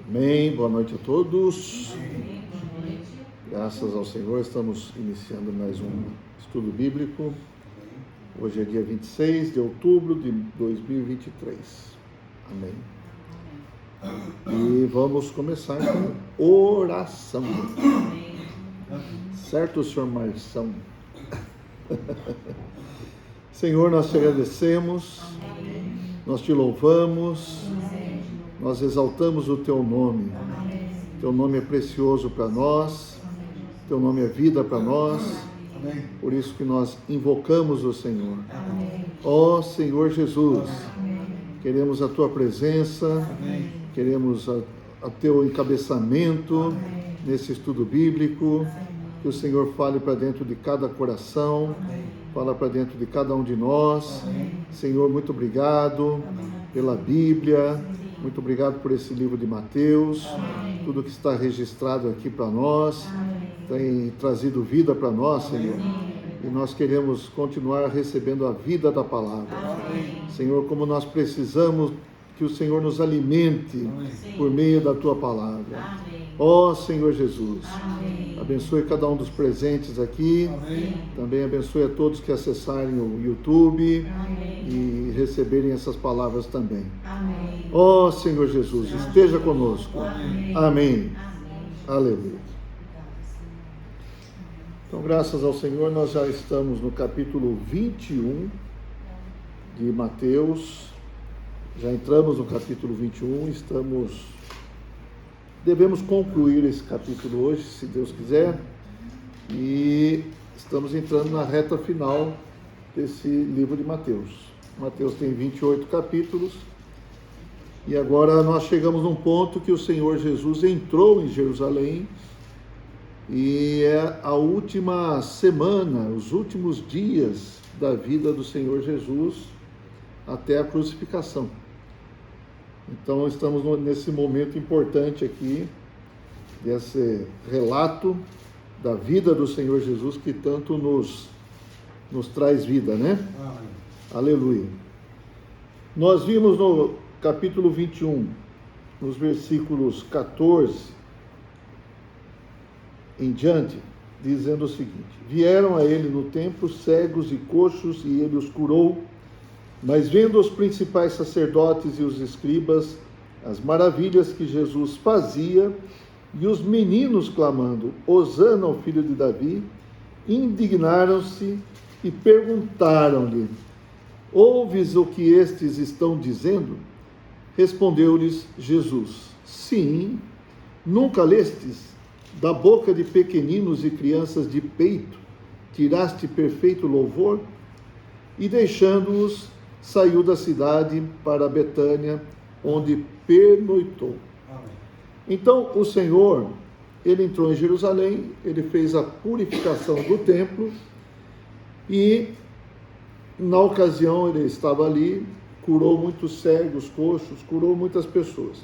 Amém, boa noite a todos. Graças ao Senhor, estamos iniciando mais um estudo bíblico. Hoje é dia 26 de outubro de 2023. Amém. E vamos começar com oração. Certo, senhor Marção? Senhor, nós te agradecemos, nós te louvamos, nós exaltamos o teu nome. Teu nome é precioso para nós, teu nome é vida para nós, por isso que nós invocamos o Senhor. Ó Senhor Jesus, queremos a tua presença, queremos a teu encabeçamento nesse estudo bíblico, que o Senhor fale para dentro de cada coração, fala para dentro de cada um de nós. Senhor, muito obrigado pela Bíblia, muito obrigado por esse livro de Mateus, tudo que está registrado aqui para nós, tem trazido vida para nós, Senhor, e nós queremos continuar recebendo a vida da palavra. Senhor, como nós precisamos que o Senhor nos alimente por meio da tua palavra. Ó Senhor Jesus, abençoe cada um dos presentes aqui, também abençoe a todos que acessarem o YouTube e receberem essas palavras também. Ó Senhor Jesus, esteja conosco. Amém. Aleluia. Então, graças ao Senhor, nós já estamos no capítulo 21 de Mateus. Já entramos no capítulo 21, devemos concluir esse capítulo hoje, se Deus quiser, e estamos entrando na reta final desse livro de Mateus. Mateus tem 28 capítulos, e agora nós chegamos num ponto que o Senhor Jesus entrou em Jerusalém, e é a última semana, os últimos dias da vida do Senhor Jesus até a crucificação. Então estamos nesse momento importante aqui, desse relato da vida do Senhor Jesus, que tanto nos traz vida, né? Amém. Aleluia. Nós vimos no capítulo 21, nos versículos 14 em diante, dizendo o seguinte: vieram a ele no templo cegos e coxos, e ele os curou. Mas vendo os principais sacerdotes e os escribas as maravilhas que Jesus fazia, e os meninos clamando, Hosana ao filho de Davi, indignaram-se e perguntaram-lhe: ouves o que estes estão dizendo? Respondeu-lhes Jesus: sim, nunca lestes? Da boca de pequeninos e crianças de peito tiraste perfeito louvor? E deixando-os, saiu da cidade para Betânia, onde pernoitou. Amém. Então o Senhor, ele entrou em Jerusalém, ele fez a purificação do templo, e na ocasião ele estava ali, curou muitos cegos, coxos, curou muitas pessoas.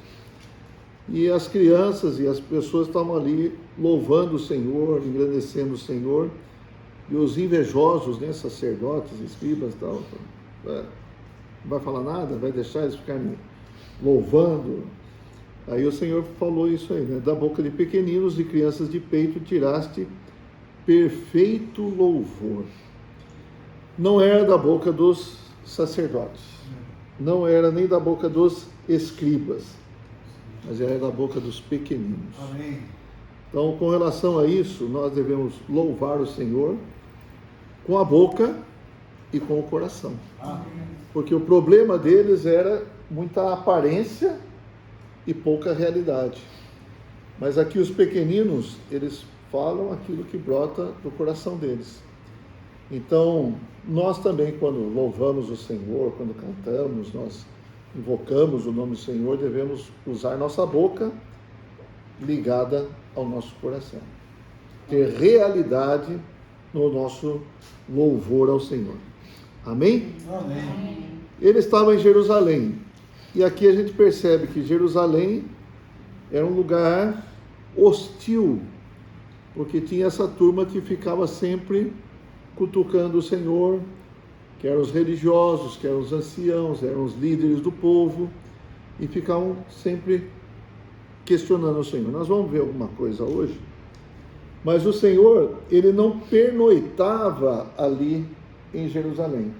E as crianças e as pessoas estavam ali louvando o Senhor, engrandecendo o Senhor, e os invejosos, né, sacerdotes, escribas e tal, não vai falar nada, vai deixar eles ficarem louvando. Aí o Senhor falou isso aí, né? Da boca de pequeninos e crianças de peito tiraste perfeito louvor. Não era da boca dos sacerdotes, não era nem da boca dos escribas, mas era da boca dos pequeninos. Amém. Então, com relação a isso, nós devemos louvar o Senhor com a boca e com o coração. Amém. Porque o problema deles era muita aparência e pouca realidade. Mas aqui os pequeninos, eles falam aquilo que brota do coração deles. Então, nós também, quando louvamos o Senhor, quando cantamos, nós invocamos o nome do Senhor, devemos usar nossa boca ligada ao nosso coração. Ter realidade no nosso louvor ao Senhor. Amém? Amém. Ele estava em Jerusalém. E aqui a gente percebe que Jerusalém era um lugar hostil, porque tinha essa turma que ficava sempre cutucando o Senhor, que eram os religiosos, que eram os anciãos, eram os líderes do povo, e ficavam sempre questionando o Senhor. Nós vamos ver alguma coisa hoje, mas o Senhor, ele não pernoitava ali em Jerusalém.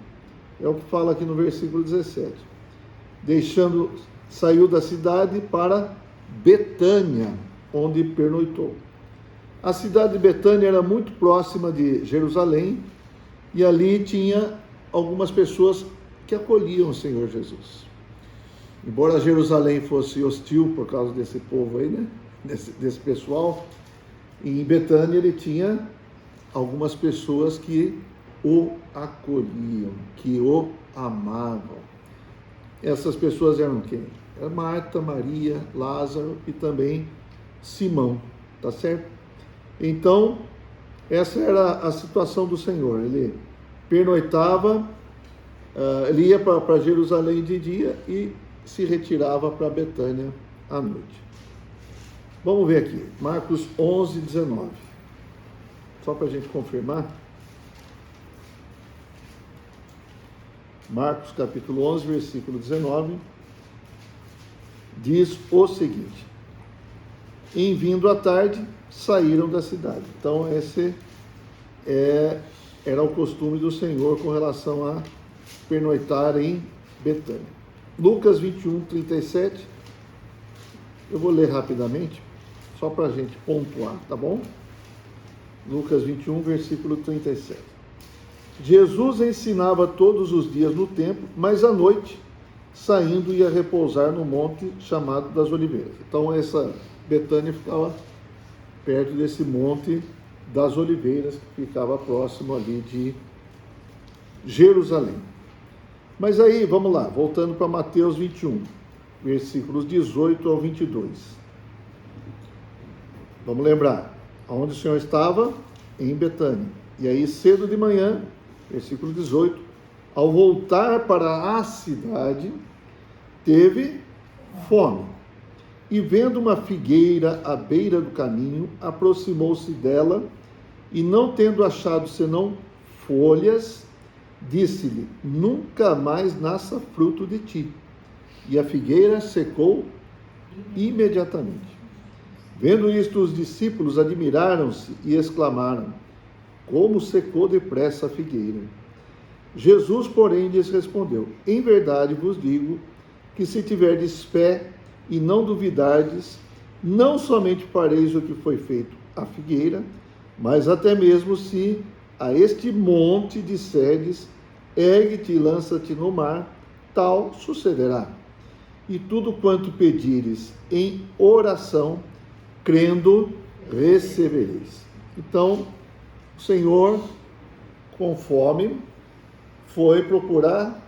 É o que fala aqui no versículo 17. Saiu da cidade para Betânia, onde pernoitou. A cidade de Betânia era muito próxima de Jerusalém, e ali tinha algumas pessoas que acolhiam o Senhor Jesus. Embora Jerusalém fosse hostil por causa desse povo aí, né? Desse pessoal, em Betânia ele tinha algumas pessoas que o acolhiam, que o amavam. Essas pessoas eram quem? Era Marta, Maria, Lázaro e também Simão, tá certo? Então, essa era a situação do Senhor. Ele pernoitava, ele ia para Jerusalém de dia e se retirava para Betânia à noite. Vamos ver aqui, Marcos 11, 19. Só para a gente confirmar. Marcos capítulo 11, versículo 19, diz o seguinte: em vindo à tarde, saíram da cidade. Então esse era o costume do Senhor com relação a pernoitar em Betânia. Lucas 21, 37, eu vou ler rapidamente, só para a gente pontuar, tá bom? Lucas 21, versículo 37. Jesus ensinava todos os dias no templo, mas à noite, saindo, ia repousar no monte chamado das Oliveiras. Então essa Betânia ficava perto desse monte das Oliveiras, que ficava próximo ali de Jerusalém. Mas aí, vamos lá, voltando para Mateus 21, versículos 18 ao 22. Vamos lembrar, onde o Senhor estava? Em Betânia. E aí, cedo de manhã, versículo 18, ao voltar para a cidade, teve fome. E vendo uma figueira à beira do caminho, aproximou-se dela, e não tendo achado senão folhas, disse-lhe: nunca mais nasça fruto de ti. E a figueira secou imediatamente. Vendo isto, os discípulos admiraram-se e exclamaram: como secou depressa a figueira. Jesus, porém, lhes respondeu: em verdade vos digo que se tiverdes fé e não duvidardes, não somente fareis o que foi feito à figueira, mas até mesmo se a este monte disserdes: ergue-te e lança-te no mar, tal sucederá. E tudo quanto pedires em oração, crendo, recebereis. Então, o Senhor, com fome, foi procurar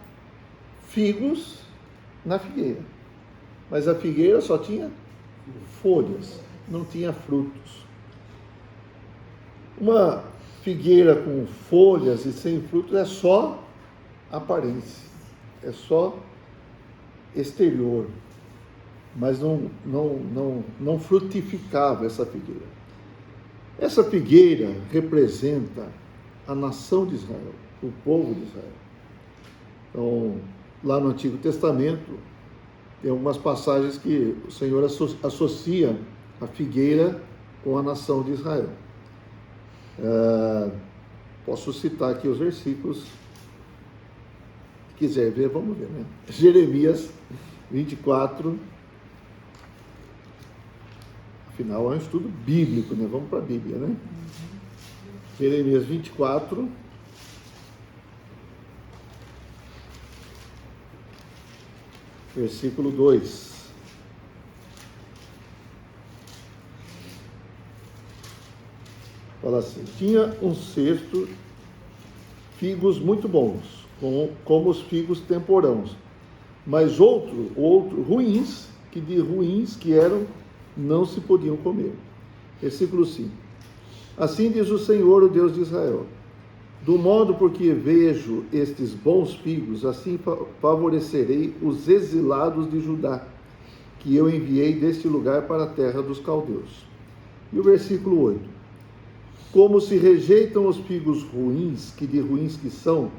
figos na figueira. Mas a figueira só tinha folhas, não tinha frutos. Uma figueira com folhas e sem frutos é só aparência, é só exterior, mas não frutificava essa figueira. Essa figueira representa a nação de Israel, o povo de Israel. Então, lá no Antigo Testamento, tem algumas passagens que o Senhor associa a figueira com a nação de Israel. Posso citar aqui os versículos. Se quiser ver, vamos ver, né? Jeremias 24. Afinal, é um estudo bíblico, né? Vamos para a Bíblia, né? Jeremias 24. Versículo 2. Fala assim: tinha um cesto figos muito bons, como os figos temporãos, mas outro ruins, que de ruins que eram, não se podiam comer. Versículo 5. Assim diz o Senhor, o Deus de Israel: do modo porque vejo estes bons figos, assim favorecerei os exilados de Judá, que eu enviei deste lugar para a terra dos caldeus. E o versículo 8. Como se rejeitam os figos ruins, que de ruins que são,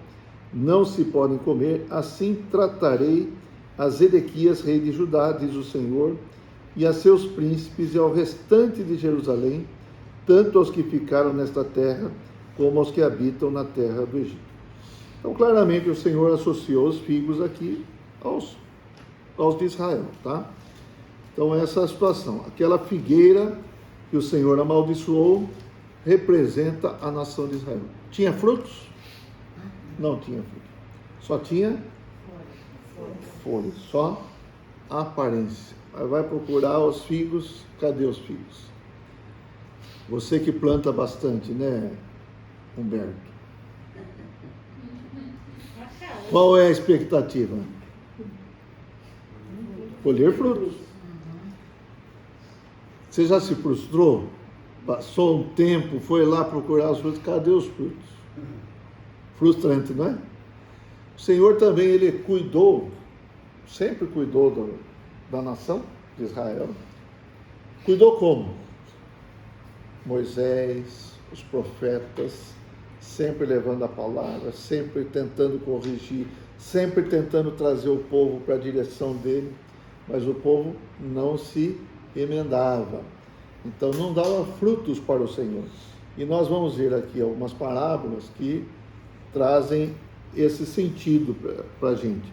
não se podem comer, assim tratarei a Zedequias, rei de Judá, diz o Senhor, e a seus príncipes e ao restante de Jerusalém, tanto aos que ficaram nesta terra, como aos que habitam na terra do Egito. Então, claramente, o Senhor associou os figos aqui aos de Israel, tá? Então, essa é a situação. Aquela figueira que o Senhor amaldiçoou representa a nação de Israel. Tinha frutos? Não tinha frutos. Só tinha folhas, só aparência. Aí vai procurar os figos, cadê os figos? Você que planta bastante, né, Humberto? Qual é a expectativa? Colher frutos. Você já se frustrou? Passou um tempo, foi lá procurar os frutos, cadê os frutos? Frustrante, não é? O Senhor também, Ele cuidou, sempre cuidou da nação de Israel. Cuidou como? Moisés, os profetas, sempre levando a palavra, sempre tentando corrigir, sempre tentando trazer o povo para a direção dele, mas o povo não se emendava, então não dava frutos para o Senhor. E nós vamos ver aqui algumas parábolas que trazem esse sentido para a gente.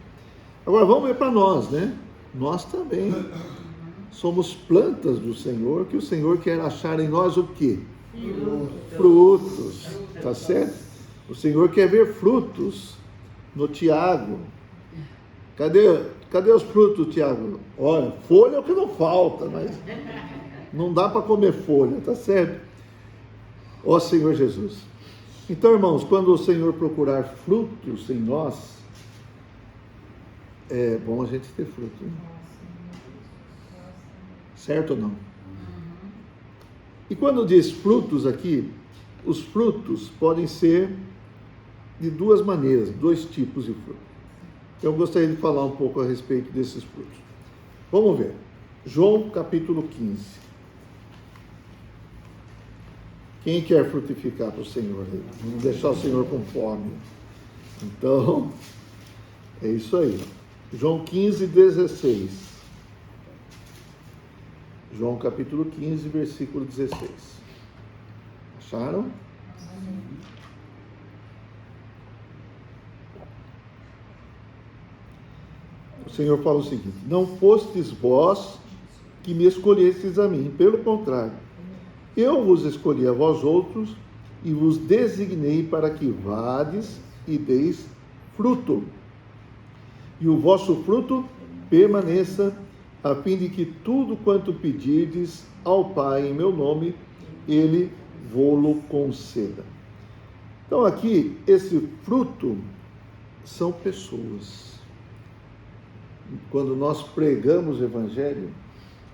Agora vamos ver para nós, né? Nós também somos plantas do Senhor, que o Senhor quer achar em nós o quê? Frutos, tá certo? O Senhor quer ver frutos no Tiago. Cadê os frutos, Tiago? Olha, folha é o que não falta, mas não dá para comer folha, tá certo? Ó Senhor Jesus. Então, irmãos, quando o Senhor procurar frutos em nós, é bom a gente ter fruto, né? Certo ou não? E quando diz frutos aqui, os frutos podem ser de duas maneiras, dois tipos de frutos. Eu gostaria de falar um pouco a respeito desses frutos. Vamos ver. João capítulo 15. Quem quer frutificar para o Senhor? Não deixar o Senhor com fome. Então, é isso aí. João 15, 16. João capítulo 15, versículo 16. Acharam? O Senhor fala o seguinte: não fostes vós que me escolhestes a mim, pelo contrário, eu vos escolhi a vós outros e vos designei para que vades e deis fruto, e o vosso fruto permaneça, a fim de que tudo quanto pedirdes ao Pai em meu nome, Ele vô-lo conceda. Então aqui, esse fruto são pessoas. Quando nós pregamos o Evangelho,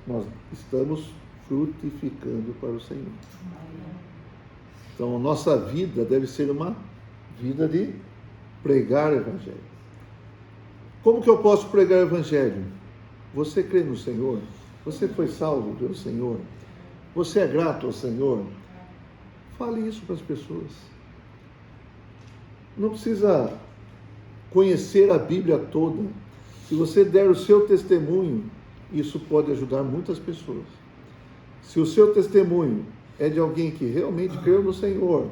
nós estamos frutificando para o Senhor. Então a nossa vida deve ser uma vida de pregar o Evangelho. Como que eu posso pregar o Evangelho? Você crê no Senhor? Você foi salvo pelo Senhor? Você é grato ao Senhor? Fale isso para as pessoas. Não precisa conhecer a Bíblia toda. Se você der o seu testemunho, isso pode ajudar muitas pessoas. Se o seu testemunho é de alguém que realmente creu no Senhor,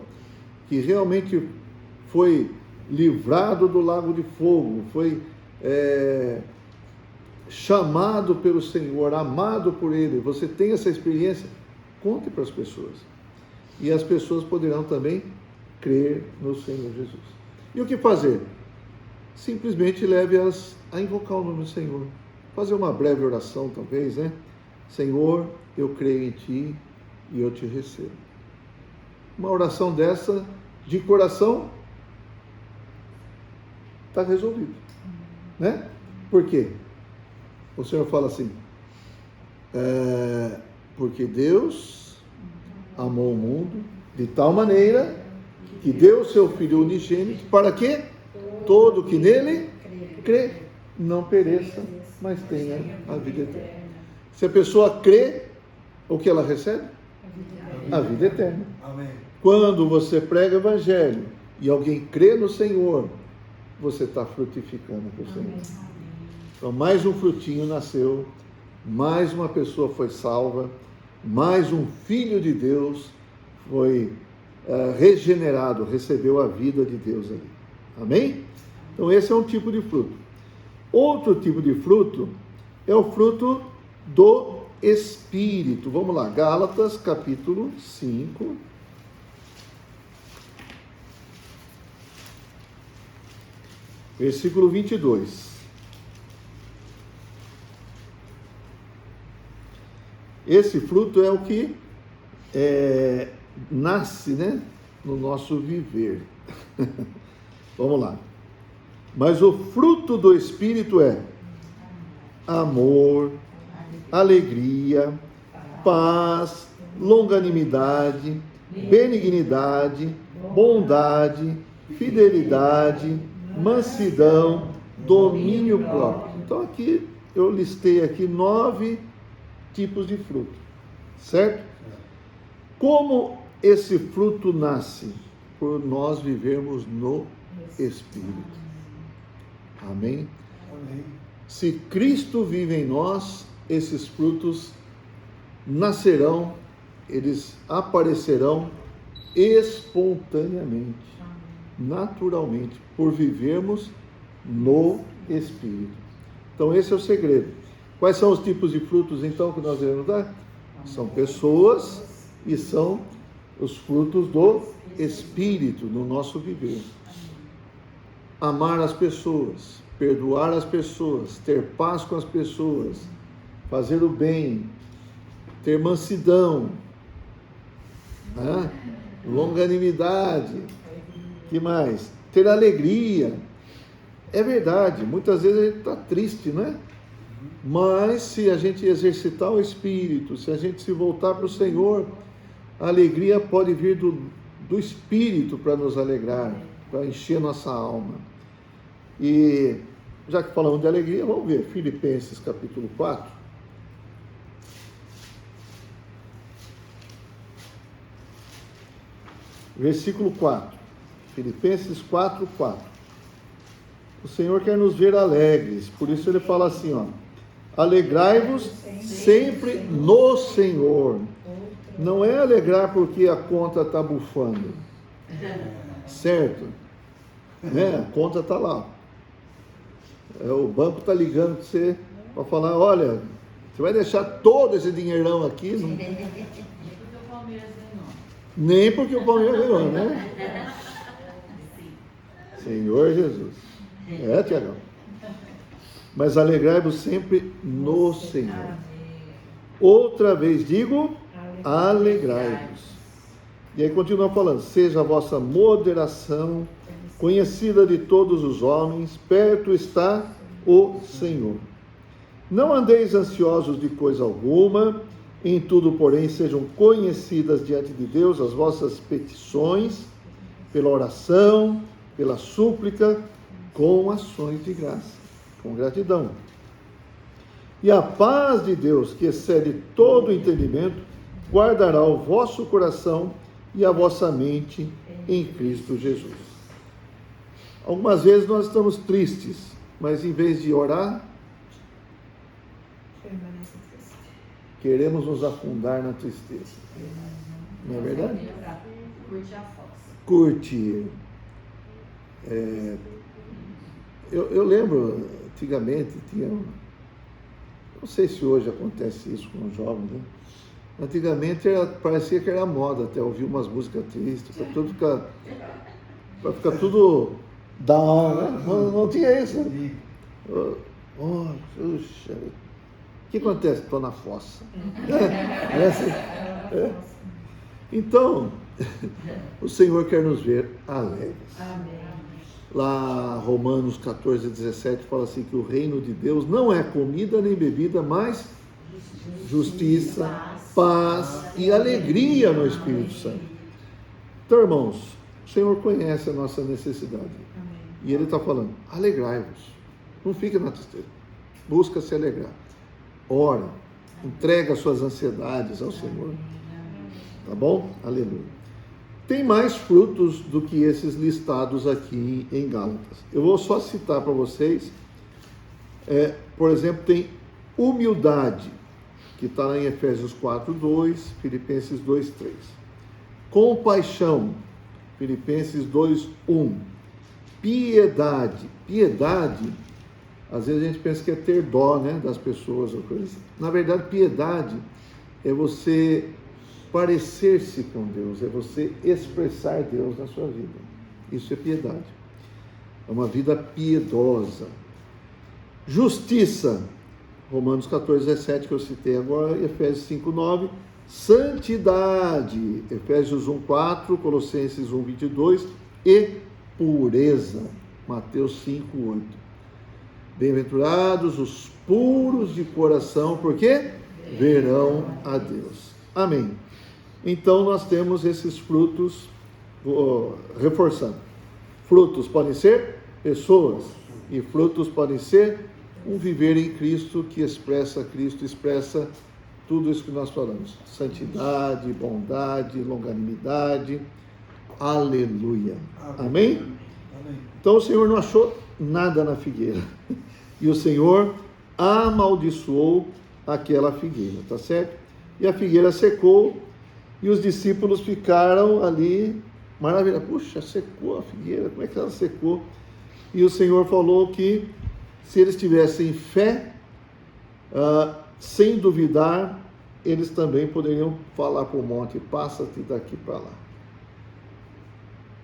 que realmente foi livrado do lago de fogo, foi chamado pelo Senhor, amado por Ele, você tem essa experiência, conte para as pessoas. E as pessoas poderão também crer no Senhor Jesus. E o que fazer? Simplesmente leve-as a invocar o nome do Senhor. Fazer uma breve oração, talvez, né? Senhor, eu creio em Ti e eu Te recebo. Uma oração dessa, de coração, está resolvido, né? Por quê? O Senhor fala assim, porque Deus amou o mundo de tal maneira que deu o seu Filho unigênito, para que todo que nele crê não pereça, mas tenha a vida eterna. Se a pessoa crê, o que ela recebe? A vida eterna. Amém. Quando você prega o Evangelho e alguém crê no Senhor, você está frutificando para o Senhor. Então, mais um frutinho nasceu mais uma pessoa foi salva, mais um filho de Deus foi regenerado, recebeu a vida de Deus ali. Amém? Então esse é um tipo de fruto. Outro tipo de fruto é o fruto do Espírito. Vamos lá, Gálatas capítulo 5. Versículo 22. Esse fruto é o que nasce, né, no nosso viver. Vamos lá. Mas o fruto do Espírito é amor, alegria, paz, longanimidade, benignidade, bondade, fidelidade, mansidão, domínio próprio. Então aqui eu listei aqui 9 tipos de fruto, certo? Como esse fruto nasce? Por nós vivermos no Espírito. Amém? Amém. Se Cristo vive em nós, esses frutos nascerão, eles aparecerão espontaneamente, naturalmente, por vivermos no Espírito. Então esse é o segredo. Quais são os tipos de frutos então que nós devemos dar? São pessoas e são os frutos do Espírito no nosso viver. Amar as pessoas, perdoar as pessoas, ter paz com as pessoas, fazer o bem, ter mansidão, né? Longanimidade, que mais? Ter alegria. É verdade, muitas vezes a gente está triste, né? Mas se a gente exercitar o Espírito, se a gente se voltar para o Senhor, a alegria pode vir do Espírito para nos alegrar, para encher nossa alma. E já que falamos de alegria, vamos ver Filipenses capítulo 4. Versículo 4. Filipenses 4, 4. O Senhor quer nos ver alegres, por isso ele fala assim, ó: alegrai-vos sempre no Senhor. Não é alegrar porque a conta está bufando, certo? Né? A conta está lá. O banco está ligando para você para falar, olha, você vai deixar todo esse dinheirão aqui? Não... Nem porque o Palmeiras ganhou, né? Senhor Jesus. É, Tiagão. Mas alegrai-vos sempre no Senhor. Outra vez digo, alegrai-vos. E aí continua falando, seja a vossa moderação conhecida de todos os homens, perto está o Senhor. Não andeis ansiosos de coisa alguma, em tudo, porém, sejam conhecidas diante de Deus as vossas petições, pela oração, pela súplica, com ações de graça, com gratidão. E a paz de Deus, que excede todo o entendimento, guardará o vosso coração e a vossa mente em Cristo Jesus. Algumas vezes nós estamos tristes, mas em vez de orar, queremos nos afundar na tristeza. Não é verdade? Curtir. Eu lembro, antigamente, tinha... Não sei se hoje acontece isso com os jovens, né? Antigamente parecia que era moda até ouvir umas músicas tristes, para ficar tudo down, né? Não tinha isso. Puxa, o que acontece? Estou na fossa. Então, o Senhor quer nos ver alegres. Amém. Lá, Romanos 14, 17, fala assim que o reino de Deus não é comida nem bebida, mas justiça, paz e alegria no Espírito Santo. Então, irmãos, o Senhor conhece a nossa necessidade. Amém. E Ele está falando, alegrai-vos. Não fique na tristeza. Busca se alegrar. Ora, entrega suas ansiedades ao Senhor. Tá bom? Aleluia. Tem mais frutos do que esses listados aqui em Gálatas. Eu vou só citar para vocês. Por exemplo, tem Humildade, que está lá em Efésios 4:2, Filipenses 2:3. Compaixão, Filipenses 2:1. Piedade. Piedade, às vezes a gente pensa que é ter dó, né, das pessoas ou coisa assim. Na verdade, piedade é você parecer-se com Deus, é você expressar Deus na sua vida. Isso é piedade. É uma vida piedosa. Justiça, Romanos 14:17, que eu citei agora, e Efésios 5:9. Santidade, Efésios 1:4, Colossenses 1:22, e pureza, Mateus 5:8. Bem-aventurados os puros de coração, porque verão a Deus. Amém. Então nós temos esses frutos, reforçando. Frutos podem ser pessoas, e frutos podem ser um viver em Cristo que expressa Cristo, expressa tudo isso que nós falamos. Santidade, bondade, longanimidade. Aleluia. Amém? Então o Senhor não achou nada na figueira. E o Senhor amaldiçoou aquela figueira, tá certo? E a figueira secou, e os discípulos ficaram ali maravilhados. Puxa, secou a figueira, como é que ela secou? E o Senhor falou que se eles tivessem fé, sem duvidar, eles também poderiam falar para o monte: passa-te daqui para lá.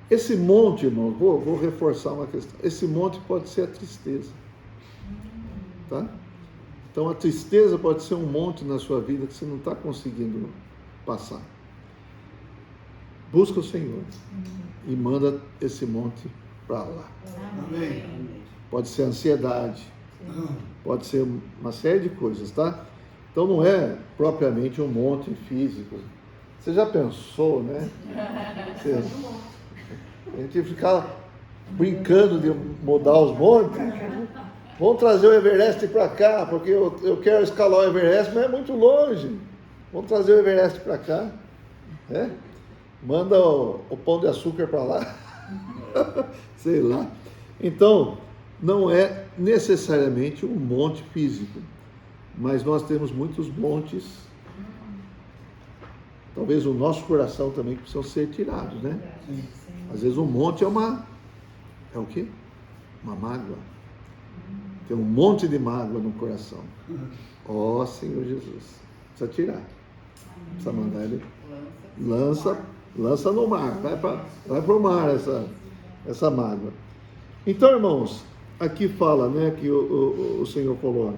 Esse monte, irmão, vou reforçar uma questão. Esse monte pode ser a tristeza. Tá? Então a tristeza pode ser um monte na sua vida que você não está conseguindo passar. Busca o Senhor e manda esse monte para lá. Amém. Pode ser ansiedade, pode ser uma série de coisas, tá? Então não é propriamente um monte físico. Você já pensou, né? A gente fica brincando de mudar os montes. Vamos trazer o Everest para cá, porque eu quero escalar o Everest, mas é muito longe. Vamos trazer o Everest para cá. Manda o pão de açúcar para lá. Sei lá. Então, não é necessariamente um monte físico, mas nós temos muitos montes, talvez o nosso coração também, que precisam ser tirados, né? Às vezes um monte é o quê? Uma mágoa. Tem um monte de mágoa no coração. Ó Senhor Jesus, precisa tirar. Precisa mandar ele. Lança no mar, vai para o mar essa mágoa. Então, irmãos, aqui fala, né, que o Senhor falou,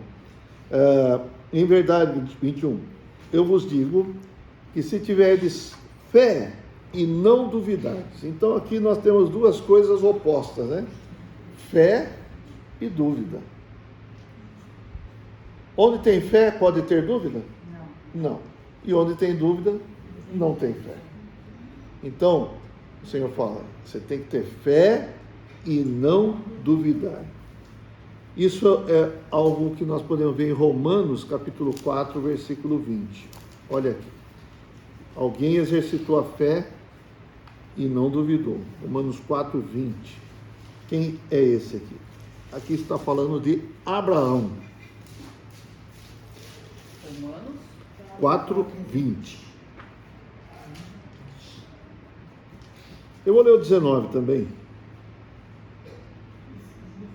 em verdade, 21, eu vos digo que se tiverdes fé e não duvidardes. Então aqui nós temos duas coisas opostas, né? Fé e dúvida. Onde tem fé, pode ter dúvida? Não. E onde tem dúvida, não tem fé. Então, o Senhor fala, você tem que ter fé e não duvidar. Isso é algo que nós podemos ver em Romanos, capítulo 4, versículo 20. Olha aqui. Alguém exercitou a fé e não duvidou. Romanos 4, 20. Quem é esse aqui? Aqui está falando de Abraão. Romanos 4, 20. Eu vou ler o 19 também.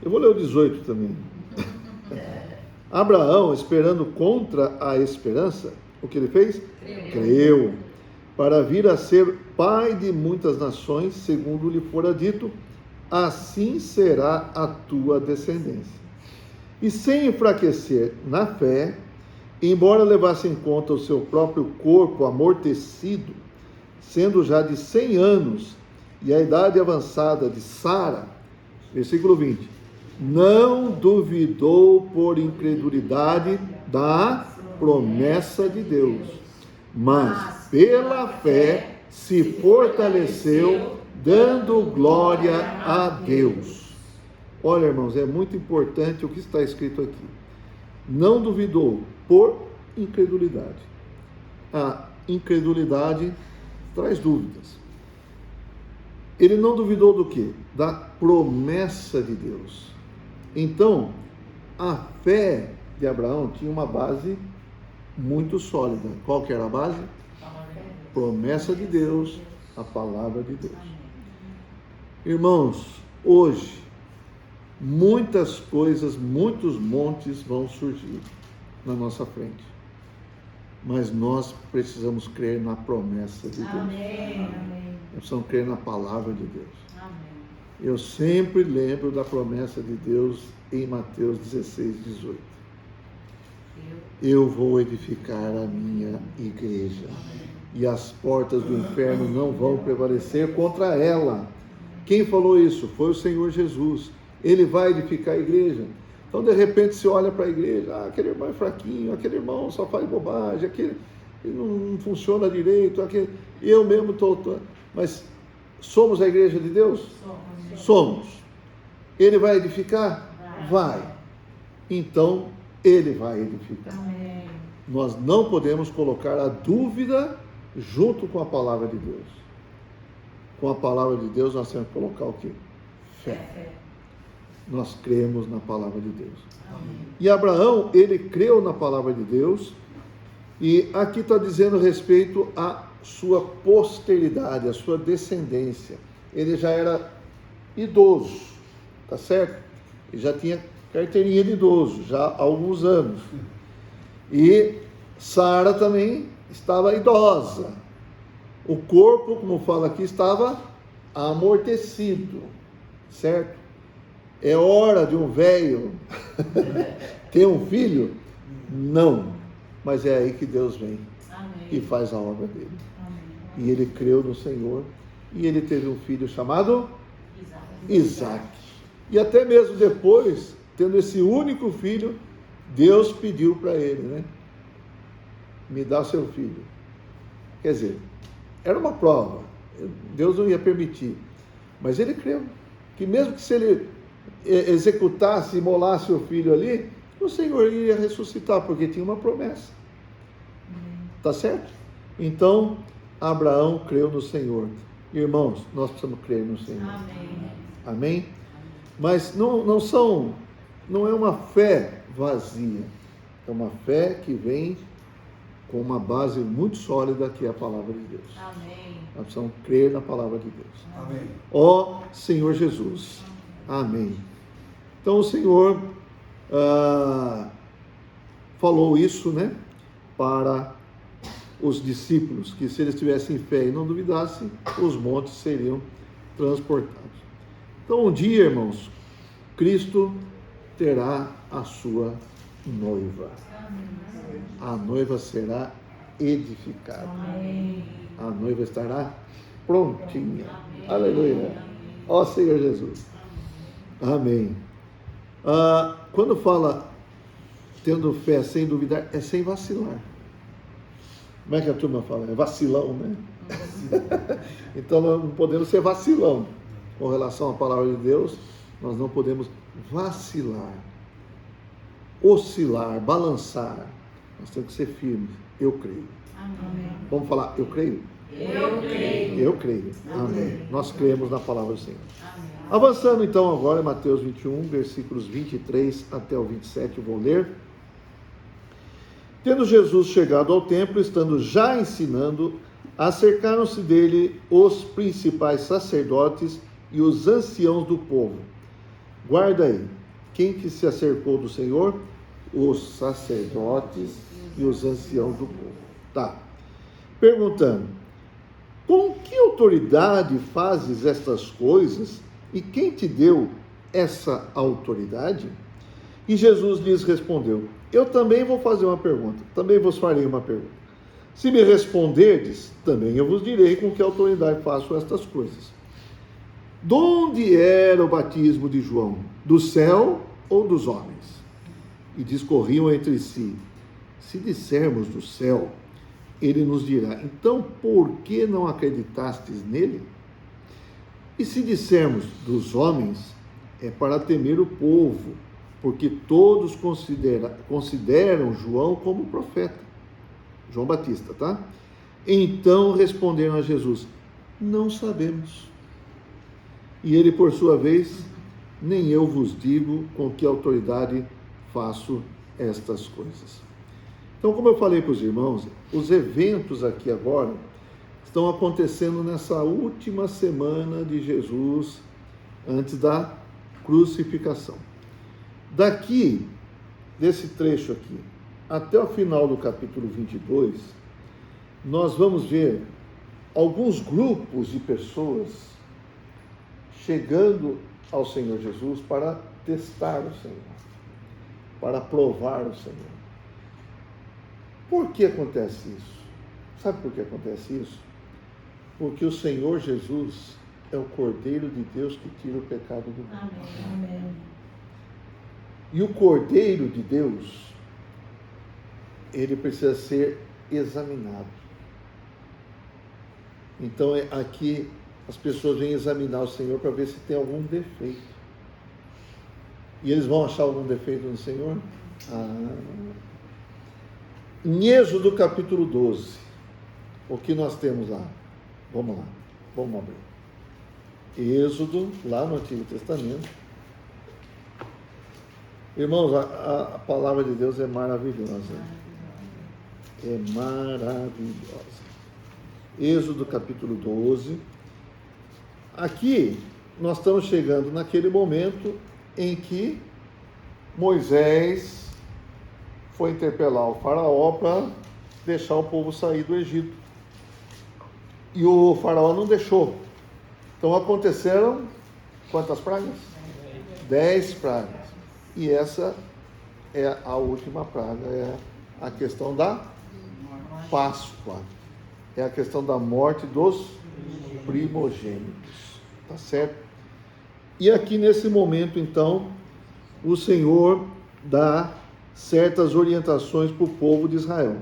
Eu vou ler o 18 também. Abraão, esperando contra a esperança, o que ele fez? Creu. Para vir a ser pai de muitas nações, segundo lhe fora dito, assim será a tua descendência. E sem enfraquecer na fé, embora levasse em conta o seu próprio corpo amortecido, sendo já de 100 anos, e a idade avançada de Sara, versículo 20, não duvidou por incredulidade da promessa de Deus, mas pela fé se fortaleceu, dando glória a Deus. Olha, irmãos, é muito importante o que está escrito aqui. Não duvidou por incredulidade. A incredulidade traz dúvidas. Ele não duvidou do quê? Da promessa de Deus. Então, a fé de Abraão tinha uma base muito sólida. Qual que era a base? Promessa de Deus, a palavra de Deus. Irmãos, hoje, muitas coisas, muitos montes vão surgir na nossa frente. Mas nós precisamos crer na promessa de Deus. Amém. Nós precisamos crer na palavra de Deus. Amém. Eu sempre lembro da promessa de Deus em Mateus 16, 18. Eu vou edificar a minha igreja e as portas do inferno não vão prevalecer contra ela. Quem falou isso? Foi o Senhor Jesus. Ele vai edificar a igreja. Então, de repente, você olha para a igreja, aquele irmão é fraquinho, aquele irmão só faz bobagem, aquele não funciona direito, aquele... eu mesmo estou... Mas somos a igreja de Deus? Somos. Ele vai edificar? Vai. Então, ele vai edificar. Amém. Nós não podemos colocar a dúvida junto com a palavra de Deus. Com a palavra de Deus, nós temos que colocar o quê? Fé. Nós cremos na palavra de Deus. Amém. E Abraão, ele creu na palavra de Deus, e aqui está dizendo respeito à sua posteridade, à sua descendência. Ele já era idoso, tá certo? Ele já tinha carteirinha de idoso, já há alguns anos. E Sara também estava idosa. O corpo, como fala aqui, estava amortecido, certo? É hora de um velho ter um filho? Não. Mas é aí que Deus vem. Amém. E faz a obra dele. Amém. E ele creu no Senhor. E ele teve um filho chamado Isaac. E até mesmo depois, tendo esse único filho, Deus pediu para ele, né? Me dá seu filho. Quer dizer, era uma prova. Deus não ia permitir. Mas ele creu. Que mesmo que se ele executasse, imolasse o filho ali, o Senhor iria ressuscitar, porque tinha uma promessa. Tá certo? Então, Abraão creu no Senhor. Irmãos, nós precisamos crer no Senhor. Amém. Amém? Mas não é uma fé vazia. É uma fé que vem com uma base muito sólida, que é a palavra de Deus. Amém. Nós precisamos crer na palavra de Deus. Amém. Ó Senhor Jesus. Amém. Então o Senhor falou isso, né, para os discípulos, que se eles tivessem fé e não duvidassem, os montes seriam transportados. Então um dia, irmãos, Cristo terá a sua noiva. A noiva será edificada. Amém. A noiva estará prontinha. Aleluia. Ó Senhor Jesus. Amém. Quando fala tendo fé sem duvidar, é sem vacilar. Como é que a turma fala? É vacilão, né? Então nós não podemos ser vacilão. Com relação à palavra de Deus, nós não podemos vacilar, oscilar, balançar. Nós temos que ser firmes. Eu creio. Amém. Vamos falar, eu creio? Eu creio. Eu creio. Amém. Nós cremos na palavra do Senhor. Amém. Avançando então agora em Mateus 21, versículos 23 até o 27, eu vou ler. Tendo Jesus chegado ao templo, estando já ensinando, acercaram-se dele os principais sacerdotes e os anciãos do povo. Guarda aí, quem que se acercou do Senhor? Os sacerdotes e os anciãos do povo. Tá. Perguntando, com que autoridade fazes estas coisas e quem te deu essa autoridade? E Jesus lhes respondeu, eu também vou fazer uma pergunta, também vos farei uma pergunta. Se me responderdes, também eu vos direi com que autoridade faço estas coisas. De onde era o batismo de João? Do céu ou dos homens? E discorriam entre si, se dissermos do céu, ele nos dirá, então por que não acreditastes nele? E se dissermos dos homens, é para temer o povo, porque todos consideram João como profeta. João Batista, tá? Então responderam a Jesus, não sabemos. E ele, por sua vez, nem eu vos digo com que autoridade faço estas coisas. Então, como eu falei para os irmãos, os eventos aqui agora estão acontecendo nessa última semana de Jesus antes da crucificação. Daqui, desse trecho aqui, até o final do capítulo 22, nós vamos ver alguns grupos de pessoas chegando ao Senhor Jesus para testar o Senhor, para provar o Senhor. Por que acontece isso? Sabe por que acontece isso? Porque o Senhor Jesus é o Cordeiro de Deus que tira o pecado do mundo. Amém. E o Cordeiro de Deus, ele precisa ser examinado. Então, aqui as pessoas vêm examinar o Senhor para ver se tem algum defeito. E eles vão achar algum defeito no Senhor? Em Êxodo capítulo 12, o que nós temos lá? Vamos lá, vamos abrir. Êxodo, lá no Antigo Testamento. Irmãos, a palavra de Deus é maravilhosa. É maravilhosa. Êxodo capítulo 12. Aqui nós estamos chegando naquele momento em que Moisés foi interpelar o faraó para deixar o povo sair do Egito. E o faraó não deixou. Então aconteceram quantas pragas? 10 pragas. E essa é a última praga, é a questão da Páscoa. É a questão da morte dos primogênitos. Tá certo? E aqui nesse momento, então, o Senhor dá certas orientações para o povo de Israel.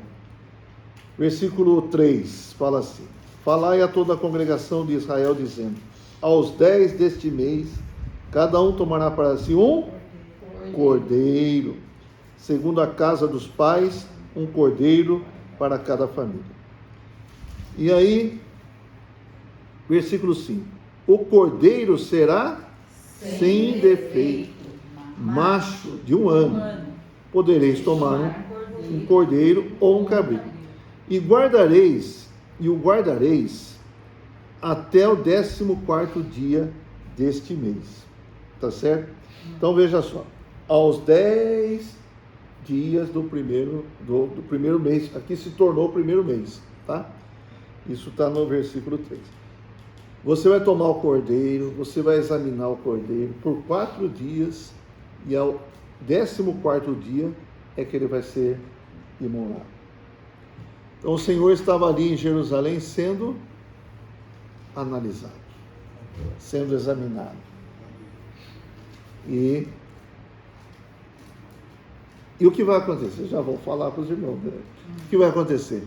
Versículo 3 fala assim: falai a toda a congregação de Israel, dizendo: aos 10 deste mês, cada um tomará para si um cordeiro, segundo a casa dos pais, um cordeiro para cada família. E aí, versículo 5: o cordeiro será sem defeito, macho de 1 ano. Podereis tomar um cordeiro ou um cabrito. E o guardareis até o 14º dia deste mês. Tá certo? Então veja só. Aos 10 dias do primeiro mês. Aqui se tornou o primeiro mês. Tá? Isso está no versículo 3. Você vai tomar o cordeiro, você vai examinar o cordeiro por 4 dias. E ao 14º dia é que ele vai ser imolado. Então o Senhor estava ali em Jerusalém sendo analisado, sendo examinado. E o que vai acontecer? Já vou falar para os irmãos. Né? O que vai acontecer?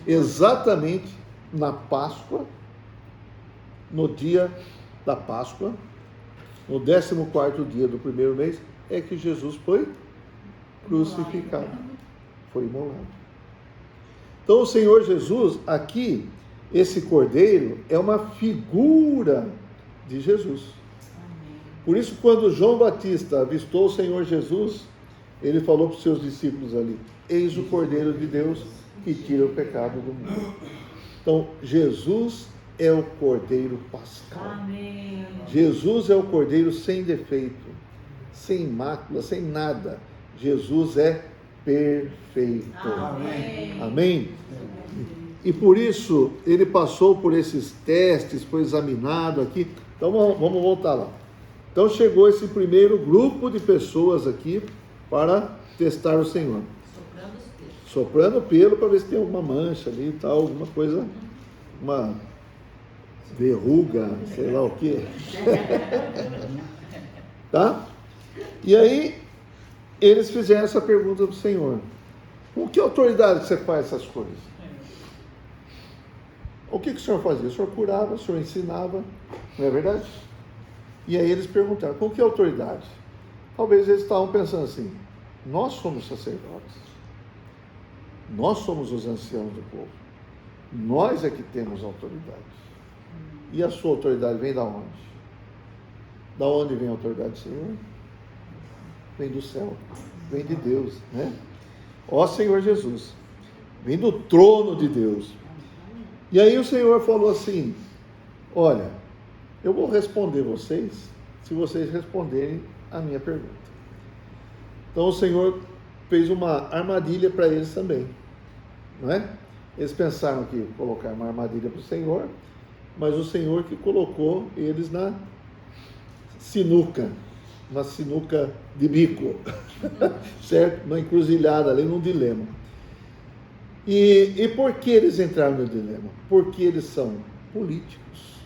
Exatamente na Páscoa, no dia da Páscoa, no 14º dia do primeiro mês, é que Jesus foi crucificado, foi imolado. Então o Senhor Jesus, aqui, esse cordeiro é uma figura de Jesus. Por isso, quando João Batista avistou o Senhor Jesus, ele falou para os seus discípulos ali: eis o Cordeiro de Deus que tira o pecado do mundo. Então, Jesus é o Cordeiro pascal. Amém. Jesus é o Cordeiro sem defeito, sem mácula, sem nada. Jesus é perfeito. Amém. Amém? E por isso, ele passou por esses testes, foi examinado aqui. Então, vamos voltar lá. Então, chegou esse primeiro grupo de pessoas aqui para testar o Senhor. Soprando pelo para ver se tem alguma mancha ali e tal, alguma coisa, uma verruga, sei lá o quê. Tá? E aí, eles fizeram essa pergunta para o Senhor: com que autoridade você faz essas coisas? O que o Senhor fazia? O Senhor curava, o Senhor ensinava, não é verdade? E aí eles perguntaram: com que autoridade? Talvez eles estavam pensando assim: nós somos sacerdotes, nós somos os anciãos do povo, nós é que temos autoridade. E a sua autoridade vem da onde? Da onde vem a autoridade do Senhor? Vem do céu. vem de Deus, né? Ó Senhor Jesus, vem do trono de Deus. E aí o Senhor falou assim: olha, eu vou responder vocês se vocês responderem a minha pergunta. Então o Senhor fez uma armadilha para eles também, não é? Eles pensaram que colocar uma armadilha para o Senhor, mas o Senhor que colocou eles na sinuca de bico, certo? Uma encruzilhada ali, num dilema. E por que eles entraram no dilema? Porque eles são políticos.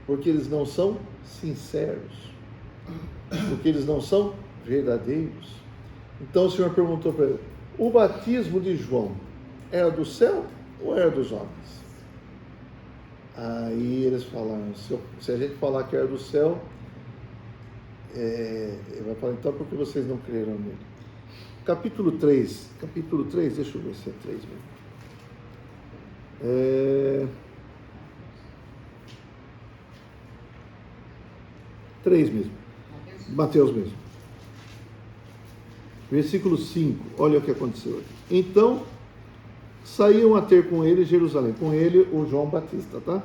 Porque eles não são sinceros. Porque eles não são verdadeiros. Então o Senhor perguntou para ele: o batismo de João era do céu ou era dos homens? Aí eles falaram: se a gente falar que era do céu, ele vai falar, então por que vocês não creram nele? Capítulo 3, deixa eu ver se é 3 mesmo. 3 mesmo, Mateus mesmo. Versículo 5, olha o que aconteceu aqui. Então, saíam a ter com ele Jerusalém, com ele o João Batista, tá?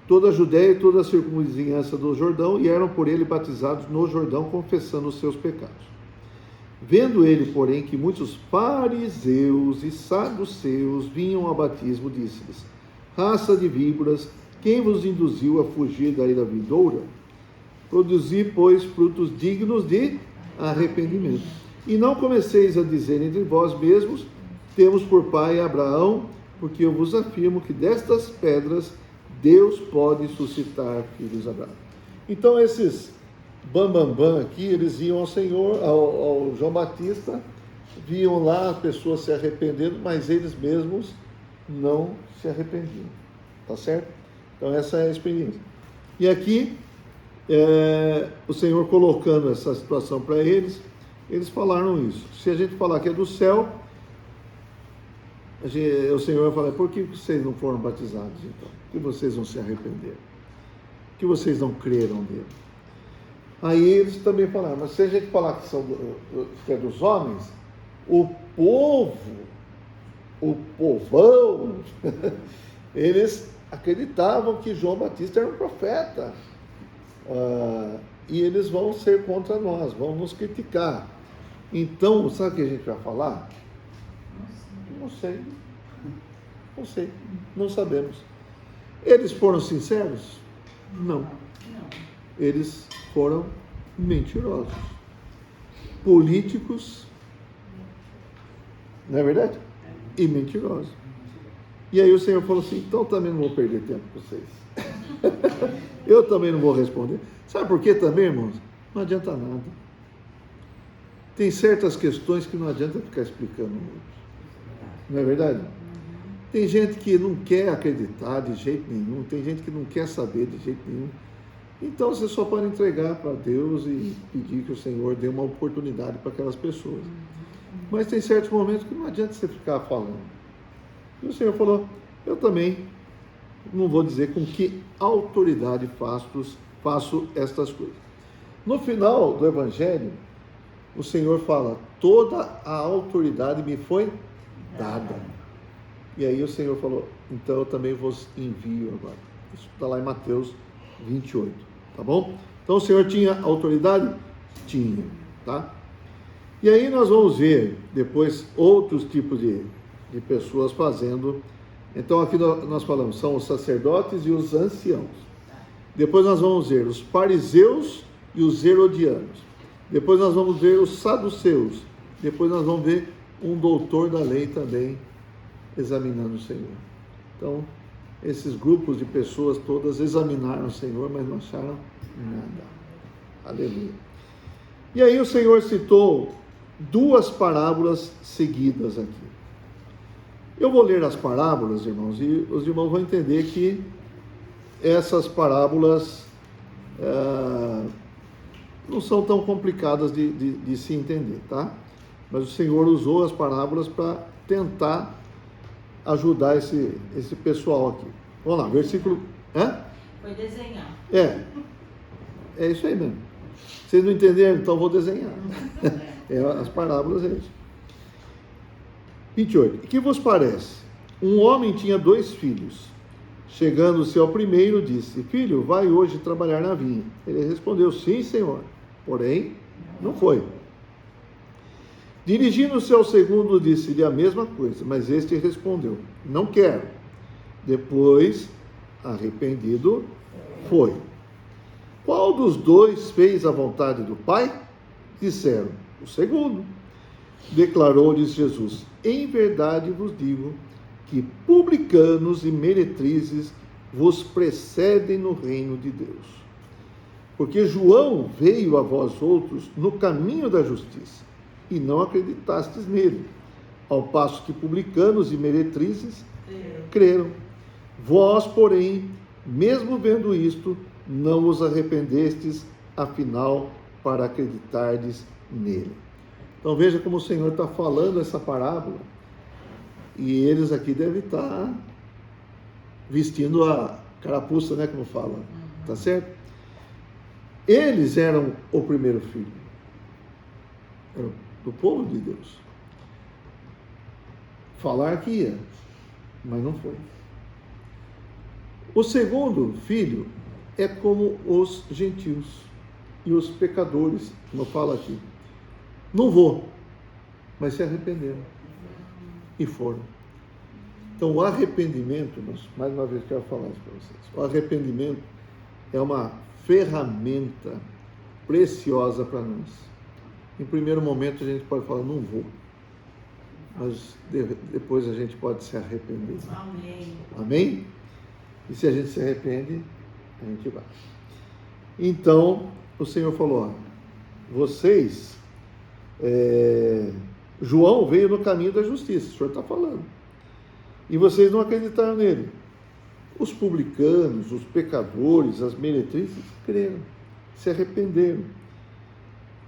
Toda a Judéia e toda a circunvizinhança do Jordão, e eram por ele batizados no Jordão, confessando os seus pecados. Vendo ele, porém, que muitos fariseus e saduceus vinham ao batismo, disse-lhes: raça de víboras, quem vos induziu a fugir da ira vindoura? Produzi, pois, frutos dignos de arrependimento. E não comeceis a dizer entre vós mesmos: temos por pai Abraão, porque eu vos afirmo que destas pedras Deus pode suscitar filhos a Abraão. Então esses bambambam aqui, eles iam ao Senhor, ao João Batista, viam lá as pessoas se arrependendo, mas eles mesmos não se arrependiam, tá certo? Então essa é a experiência. E aqui, o Senhor colocando essa situação para eles, eles falaram isso. Se a gente falar que é do céu, o Senhor vai falar: por que vocês não foram batizados então? Que vocês vão se arrepender? Que vocês não creram nele? Aí eles também falaram: mas se a gente falar que é dos homens, o povão, eles acreditavam que João Batista era um profeta, e eles vão ser contra nós, vão nos criticar. Então, sabe o que a gente vai falar? Não sei, não sabemos. Eles foram sinceros? Não. Eles foram mentirosos, políticos, não é verdade? E mentirosos. E aí o Senhor falou assim: então também não vou perder tempo com vocês. Eu também não vou responder. Sabe por quê também, irmãos? Não adianta nada. Tem certas questões que não adianta ficar explicando muito. Não é verdade? Tem gente que não quer acreditar de jeito nenhum, tem gente que não quer saber de jeito nenhum. Então você só pode entregar para Deus e pedir que o Senhor dê uma oportunidade para aquelas pessoas. Mas tem certos momentos que não adianta você ficar falando. E o Senhor falou: eu também não vou dizer com que autoridade faço estas coisas. No final do Evangelho, o Senhor fala: toda a autoridade me foi dada. E aí o Senhor falou: então eu também vos envio agora. Isso está lá em Mateus 28, tá bom? Então o Senhor tinha autoridade? Tinha, tá? E aí nós vamos ver depois outros tipos de pessoas fazendo. Então aqui nós falamos, são os sacerdotes e os anciãos. Depois nós vamos ver os fariseus e os herodianos. Depois nós vamos ver os saduceus. Depois nós vamos ver um doutor da lei também examinando o Senhor. Então, esses grupos de pessoas todas examinaram o Senhor, mas não acharam nada. Aleluia. E aí o Senhor citou 2 parábolas seguidas aqui. Eu vou ler as parábolas, irmãos, e os irmãos vão entender que essas parábolas não são tão complicadas de se entender, tá? Mas o Senhor usou as parábolas para tentar ajudar esse pessoal aqui. Vamos lá, versículo... Foi desenhar. É isso aí mesmo. Vocês não entenderam? Então eu vou desenhar. As parábolas é isso. 28. E que vos parece? Um homem tinha 2 filhos. Chegando-se ao primeiro, disse: filho, vai hoje trabalhar na vinha. Ele respondeu: sim, senhor. Porém, não foi. Dirigindo-se ao segundo, disse-lhe a mesma coisa, mas este respondeu: não quero. Depois, arrependido, foi. Qual dos 2 fez a vontade do Pai? Disseram: o segundo. Declarou-lhes Jesus: em verdade vos digo que publicanos e meretrizes vos precedem no reino de Deus. Porque João veio a vós outros no caminho da justiça, e não acreditastes nele, ao passo que publicanos e meretrizes creram. Vós, porém, mesmo vendo isto, não vos arrependestes, afinal, para acreditardes nele. Então veja como o Senhor está falando essa parábola, e eles aqui devem estar vestindo a carapuça, né, como fala, tá certo? Eles eram o primeiro filho, eram do povo de Deus. Falar que ia, mas não foi. O segundo filho é como os gentios e os pecadores, como fala aqui. Não vou, mas se arrependeram e foram. Então o arrependimento, mais uma vez quero falar isso para vocês, o arrependimento é uma ferramenta preciosa para nós. Em primeiro momento a gente pode falar, não vou, mas depois a gente pode se arrepender. Amém. Amém? E se a gente se arrepende, a gente vai. Então, o Senhor falou, vocês, João veio no caminho da justiça, o Senhor está falando, e vocês não acreditaram nele. Os publicanos, os pecadores, as meretrizes, creram, se arrependeram.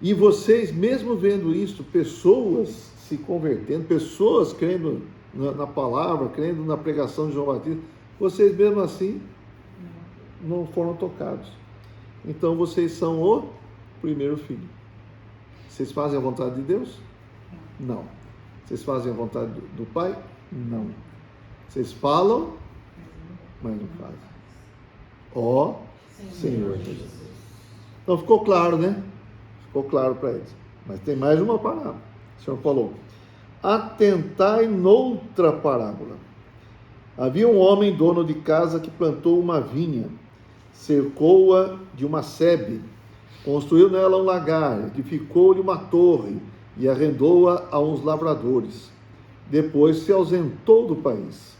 E vocês, mesmo vendo isso, pessoas se convertendo, pessoas crendo na palavra, crendo na pregação de João Batista, vocês mesmo assim não foram tocados. Então vocês são o primeiro filho. Vocês fazem a vontade de Deus? Não. Vocês fazem a vontade do Pai? Não. Vocês falam, mas não fazem. Ó Senhor Jesus. Então ficou claro, né? Ficou claro para eles. Mas tem mais uma parábola. O Senhor falou: atentai noutra parábola. Havia um homem dono de casa que plantou uma vinha, cercou-a de uma sebe, construiu nela um lagar, edificou-lhe uma torre e arrendou-a a uns lavradores. Depois se ausentou do país.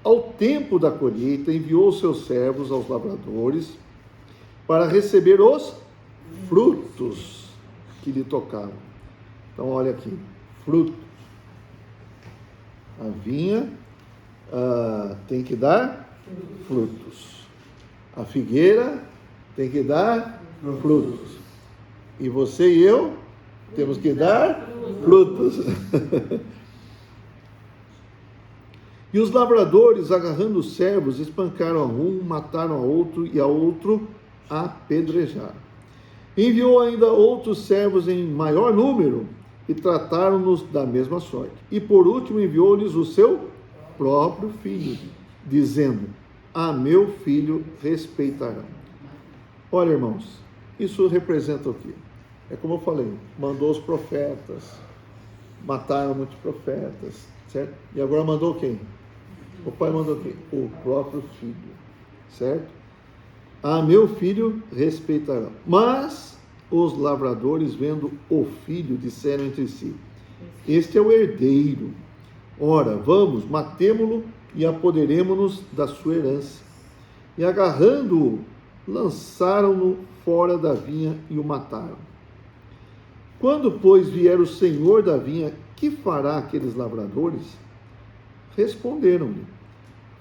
Ao tempo da colheita, enviou seus servos aos lavradores para receber os frutos que lhe tocavam. Então, olha aqui, frutos. A vinha tem que dar frutos. A figueira tem que dar frutos. E você e eu temos que dar frutos. E os lavradores, agarrando os servos, espancaram a um, mataram a outro e a outro apedrejaram. Enviou ainda outros servos em maior número e trataram-nos da mesma sorte. E por último enviou-lhes o seu próprio filho, dizendo: a meu filho respeitarão. Olha, irmãos, isso representa o quê? É como eu falei, mandou os profetas, mataram muitos profetas, certo? E agora mandou quem? O pai mandou quem? O próprio filho, certo? A meu filho respeitarão. Mas os lavradores, vendo o filho, disseram entre si: este é o herdeiro. Ora, vamos, matemo-lo e apoderemo-nos da sua herança. E agarrando-o, lançaram-no fora da vinha e o mataram. Quando, pois, vier o senhor da vinha, que fará aqueles lavradores? Responderam-lhe: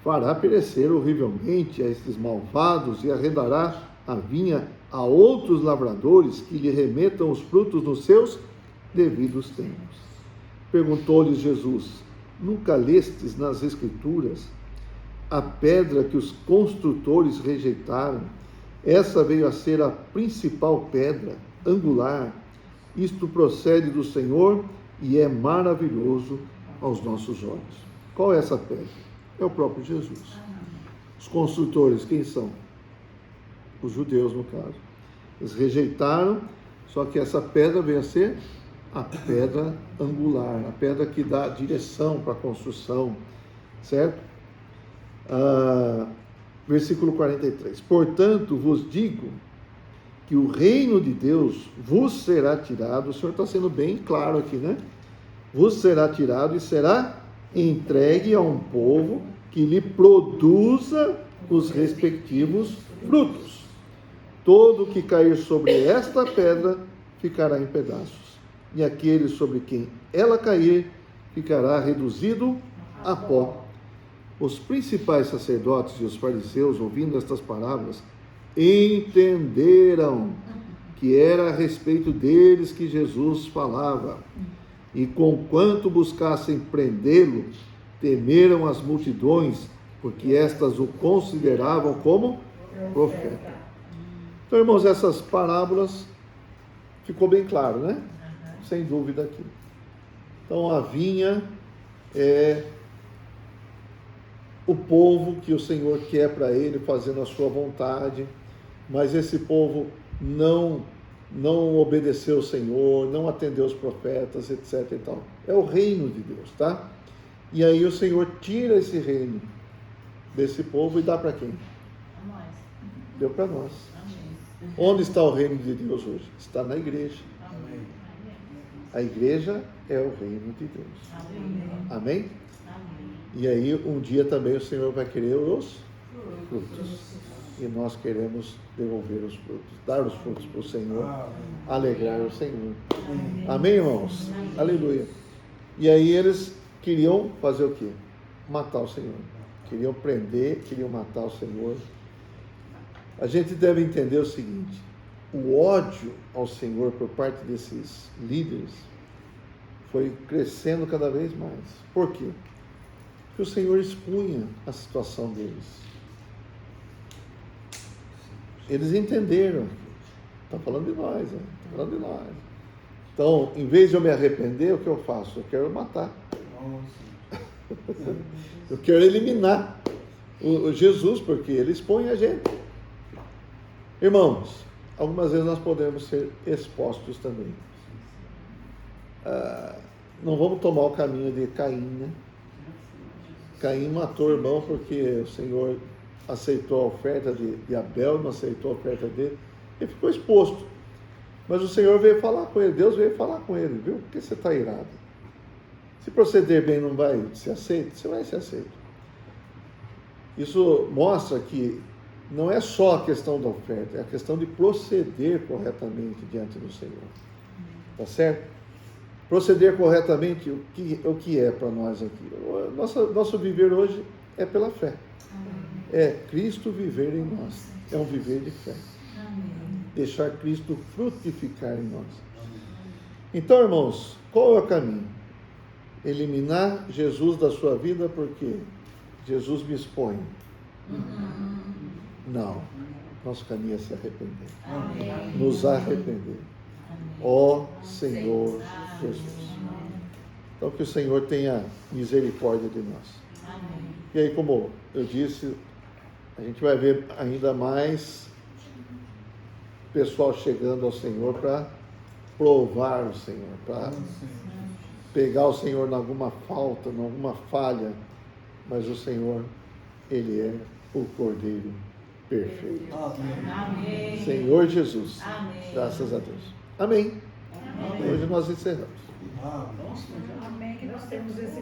fará perecer horrivelmente a estes malvados e arrendará a vinha a outros lavradores que lhe remetam os frutos nos seus devidos tempos. Perguntou-lhes Jesus: nunca lestes nas Escrituras a pedra que os construtores rejeitaram Essa veio a ser a principal pedra angular. Isto procede do Senhor e é maravilhoso aos nossos olhos. Qual é essa pedra? É o próprio Jesus. Os construtores, quem são? Os judeus, no caso. Eles rejeitaram, só que essa pedra veio a ser a pedra angular, a pedra que dá direção para a construção, certo? Versículo 43. Portanto, vos digo que o reino de Deus vos será tirado. O Senhor está sendo bem claro aqui, né? Vos será tirado e será entregue a um povo que lhe produza os respectivos frutos. Todo que cair sobre esta pedra ficará em pedaços, e aquele sobre quem ela cair ficará reduzido a pó. Os principais sacerdotes e os fariseus, ouvindo estas parábolas, entenderam que era a respeito deles que Jesus falava, e conquanto buscassem prendê-lo, temeram as multidões, porque estas o consideravam como profeta. Então, irmãos, essas parábolas ficou bem claro, né? Sem dúvida aqui. Então, a vinha é o povo que o Senhor quer para ele, fazendo a sua vontade, mas esse povo não obedeceu ao Senhor, não atendeu os profetas, etc. e tal. É o reino de Deus, tá? E aí o Senhor tira esse reino desse povo e dá para quem? Deu para nós. Onde está o reino de Deus hoje? Está na igreja. A igreja é o reino de Deus. Amém? E aí um dia também o Senhor vai querer os frutos. E nós queremos devolver os frutos, dar os frutos para o Senhor, alegrar o Senhor. Amém, irmãos? Aleluia. E aí eles queriam fazer o quê? Matar o Senhor. Queriam prender, queriam matar o Senhor. A gente deve entender o seguinte: o ódio ao Senhor por parte desses líderes foi crescendo cada vez mais. Por quê? Porque o Senhor expunha a situação deles. Eles entenderam. Está falando de nós, né? Está falando de nós. Então, em vez de eu me arrepender, o que eu faço? Eu quero matar. Eu quero eliminar o Jesus, porque ele expõe a gente. Irmãos, algumas vezes nós podemos ser expostos também. Não vamos tomar o caminho de Caim, né? Caim matou o irmão porque o Senhor aceitou a oferta de Abel, não aceitou a oferta dele. Ele ficou exposto. Mas o Senhor veio falar com ele, Deus veio falar com ele, viu? Por que você está irado? Se proceder bem não vai ser aceito, você vai ser aceito. Isso mostra que não é só a questão da oferta, é a questão de proceder corretamente diante do Senhor. Tá certo? Proceder corretamente, o que é para nós aqui? Nosso viver hoje é pela fé. É Cristo viver em nós. É um viver de fé. Deixar Cristo frutificar em nós. Então, irmãos, qual é o caminho? Eliminar Jesus da sua vida porque Jesus me expõe. Não. Nosso caminho é se arrepender. Nos arrepender. Ó Senhor Jesus. Então, que o Senhor tenha misericórdia de nós. E aí, como eu disse, a gente vai ver ainda mais pessoal chegando ao Senhor para provar o Senhor, para pegar o Senhor em alguma falta, em alguma falha, mas o Senhor, Ele é o Cordeiro perfeito. Amém. Senhor Jesus, graças a Deus. Amém. Amém. Hoje nós encerramos. Amém. Que nós temos esse